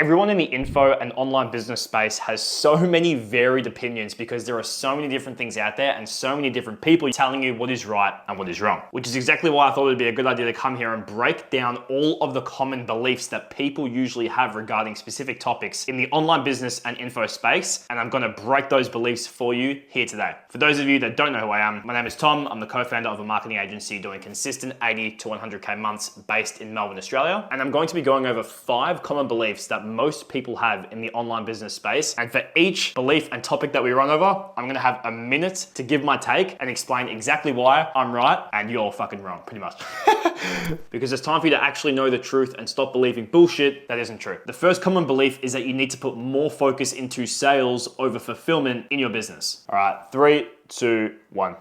Everyone in the info and online business space has so many varied opinions because there are so many different things out there and so many different people telling you what is right and what is wrong, which is exactly why I thought it'd be a good idea to come here and break down all of the common beliefs that people usually have regarding specific topics in the online business and info space. And I'm gonna break those beliefs for you here today. For those of you that don't know who I am, my name is Tom. I'm the co-founder of a marketing agency doing consistent 80 to 100K months based in Melbourne, Australia. And I'm going to be going over 5 common beliefs that most people have in the online business space. And for each belief and topic that we run over, I'm gonna have a minute to give my take and explain exactly why I'm right and you're fucking wrong, pretty much. Because it's time for you to actually know the truth and stop believing bullshit that isn't true. The first common belief is that you need to put more focus into sales over fulfillment in your business. All right, 3, 2, 1.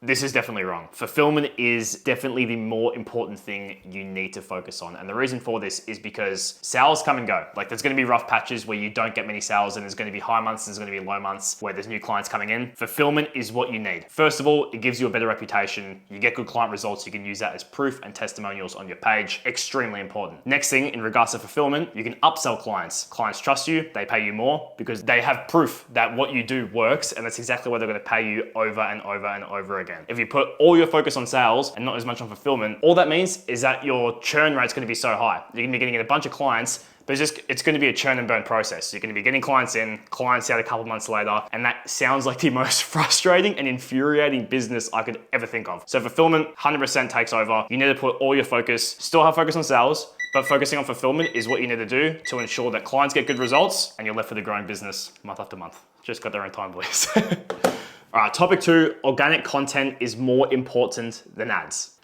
This is definitely wrong. Fulfillment is definitely the more important thing you need to focus on. And the reason for this is because sales come and go. Like there's gonna be rough patches where you don't get many sales and there's gonna be high months, there's gonna be low months where there's new clients coming in. Fulfillment is what you need. First of all, it gives you a better reputation. You get good client results. You can use that as proof and testimonials on your page. Extremely important. Next thing in regards to fulfillment, you can upsell clients. Clients trust you, they pay you more because they have proof that what you do works, and that's exactly why they're gonna pay you over and over and over again. If you put all your focus on sales and not as much on fulfillment, all that means is that your churn rate's gonna be so high. You're gonna be getting in a bunch of clients, but it's gonna be a churn and burn process. You're gonna be getting clients in, clients out a couple months later, and that sounds like the most frustrating and infuriating business I could ever think of. So fulfillment 100% takes over. You need to put all your focus, still have focus on sales, but focusing on fulfillment is what you need to do to ensure that clients get good results and you're left with a growing business month after month. Just got their own time, boys. All right, topic 2, organic content is more important than ads.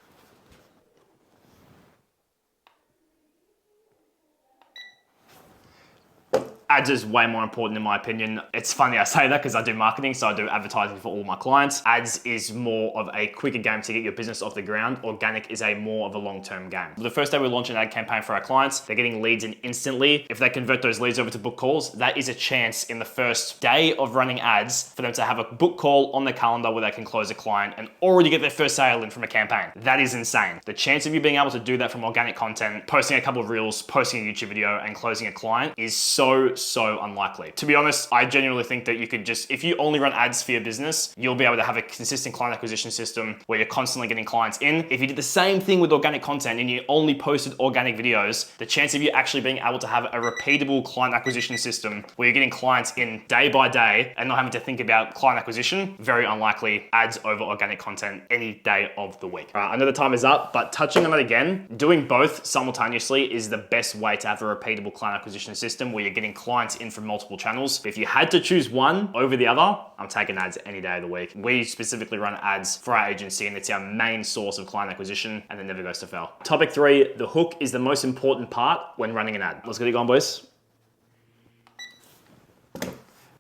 Ads is way more important in my opinion. It's funny I say that because I do marketing, so I do advertising for all my clients. Ads is more of a quicker game to get your business off the ground. Organic is a more of a long-term game. The first day we launch an ad campaign for our clients, they're getting leads in instantly. If they convert those leads over to book calls, that is a chance in the first day of running ads for them to have a book call on their calendar where they can close a client and already get their first sale in from a campaign. That is insane. The chance of you being able to do that from organic content, posting a couple of reels, posting a YouTube video and closing a client is so unlikely. To be honest, I genuinely think that you could just, if you only run ads for your business, you'll be able to have a consistent client acquisition system where you're constantly getting clients in. If you did the same thing with organic content and you only posted organic videos, the chance of you actually being able to have a repeatable client acquisition system where you're getting clients in day by day and not having to think about client acquisition, very unlikely. Ads over organic content any day of the week. All right, I know the time is up, but touching on that again, doing both simultaneously is the best way to have a repeatable client acquisition system where you're getting clients in from multiple channels. But if you had to choose one over the other, I'm taking ads any day of the week. We specifically run ads for our agency and it's our main source of client acquisition and it never goes to fail. Topic 3, the hook is the most important part when running an ad. Let's get it going, boys.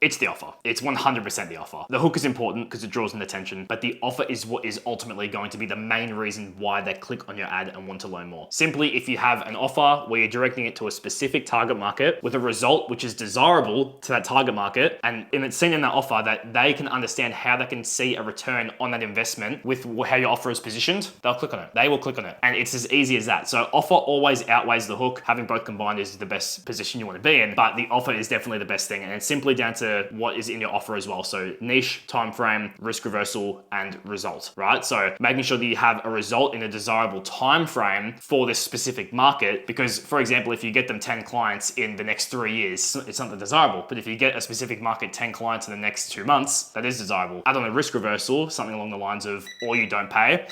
It's the offer. It's 100% the offer. The hook is important because it draws in attention, but the offer is what is ultimately going to be the main reason why they click on your ad and want to learn more. Simply, if you have an offer where you're directing it to a specific target market with a result which is desirable to that target market, and it's seen in that offer that they can understand how they can see a return on that investment with how your offer is positioned, they'll click on it. They will click on it. And it's as easy as that. So offer always outweighs the hook. Having both combined is the best position you want to be in, but the offer is definitely the best thing. And it's simply down to what is in your offer as well. So niche, time frame, risk reversal, and result, right? So making sure that you have a result in a desirable time frame for this specific market, because for example, if you get them 10 clients in the next 3 years, it's not that desirable. But if you get a specific market 10 clients in the next 2 months, that is desirable. Add on a risk reversal, something along the lines of, or you don't pay,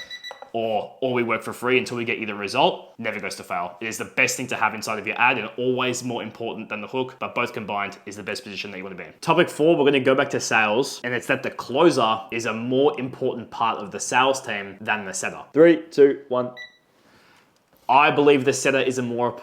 or we work for free until we get you the result, never goes to fail. It is the best thing to have inside of your ad and always more important than the hook, but both combined is the best position that you want to be in. Topic 4, we're gonna go back to sales, and it's that the closer is a more important part of the sales team than the setter. 3, 2, 1. I believe the setter is a more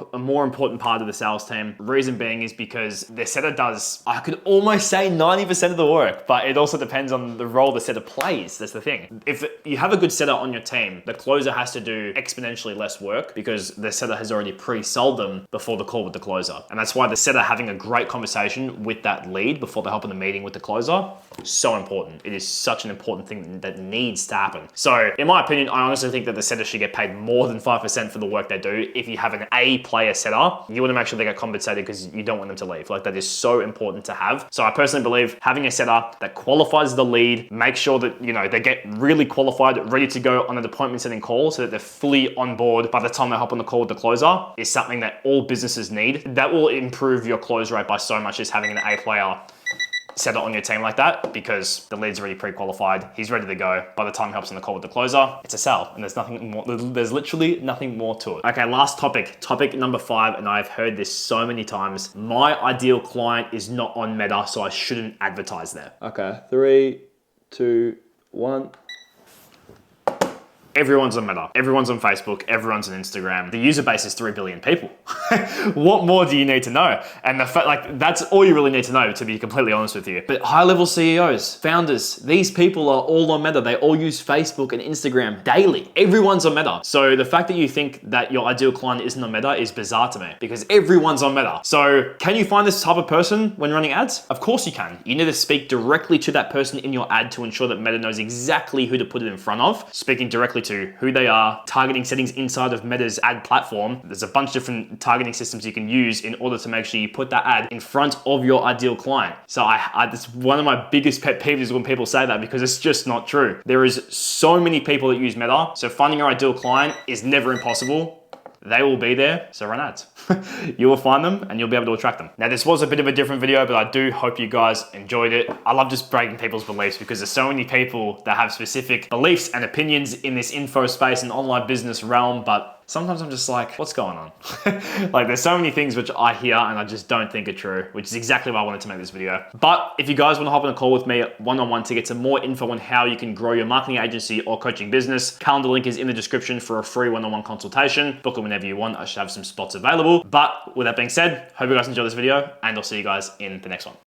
important part of the sales team. Reason being is because the setter does, I could almost say 90% of the work, but it also depends on the role the setter plays. That's the thing. If you have a good setter on your team, the closer has to do exponentially less work because the setter has already pre-sold them before the call with the closer. And that's why the setter having a great conversation with that lead before they hop in the meeting with the closer, so important. It is such an important thing that needs to happen. So in my opinion, I honestly think that the setter should get paid more than 5% for the work work they do. If you have an A player setter, you want to make sure they get compensated because you don't want them to leave. Like that is so important to have. So I personally believe having a setter that qualifies the lead, make sure that, you know, they get really qualified, ready to go on an appointment setting call so that they're fully on board by the time they hop on the call with the closer is something that all businesses need. That will improve your close rate by so much, just having an A player set it on your team like that, because the lead's already pre-qualified, he's ready to go. By the time he hops on the call with the closer, it's a sell, and there's nothing more, there's literally nothing more to it. Okay, last topic number 5, and I've heard this so many times. My ideal client is not on Meta, so I shouldn't advertise there. Okay, 3, 2, 1. Everyone's on Meta, everyone's on Facebook, everyone's on Instagram. The user base is 3 billion people. What more do you need to know? And the fact, like, that's all you really need to know, to be completely honest with you. But high-level CEOs, founders, these people are all on Meta. They all use Facebook and Instagram daily. Everyone's on Meta. So the fact that you think that your ideal client isn't on Meta is bizarre to me, because everyone's on Meta. So can you find this type of person when running ads? Of course you can. You need to speak directly to that person in your ad to ensure that Meta knows exactly who to put it in front of. Speaking directly to who they are, targeting settings inside of Meta's ad platform. There's a bunch of different targeting systems you can use in order to make sure you put that ad in front of your ideal client. So that's one of my biggest pet peeves is when people say that, because it's just not true. There is so many people that use Meta, so finding your ideal client is never impossible. They will be there, so run ads. You will find them and you'll be able to attract them. Now, this was a bit of a different video, but I do hope you guys enjoyed it. I love just breaking people's beliefs, because there's so many people that have specific beliefs and opinions in this info space and online business realm, but sometimes I'm just like, what's going on? Like, there's so many things which I hear and I just don't think are true, which is exactly why I wanted to make this video. But if you guys want to hop on a call with me one-on-one to get some more info on how you can grow your marketing agency or coaching business, calendar link is in the description for a free one-on-one consultation. Book it whenever you want. I should have some spots available. But with that being said, hope you guys enjoyed this video, and I'll see you guys in the next one.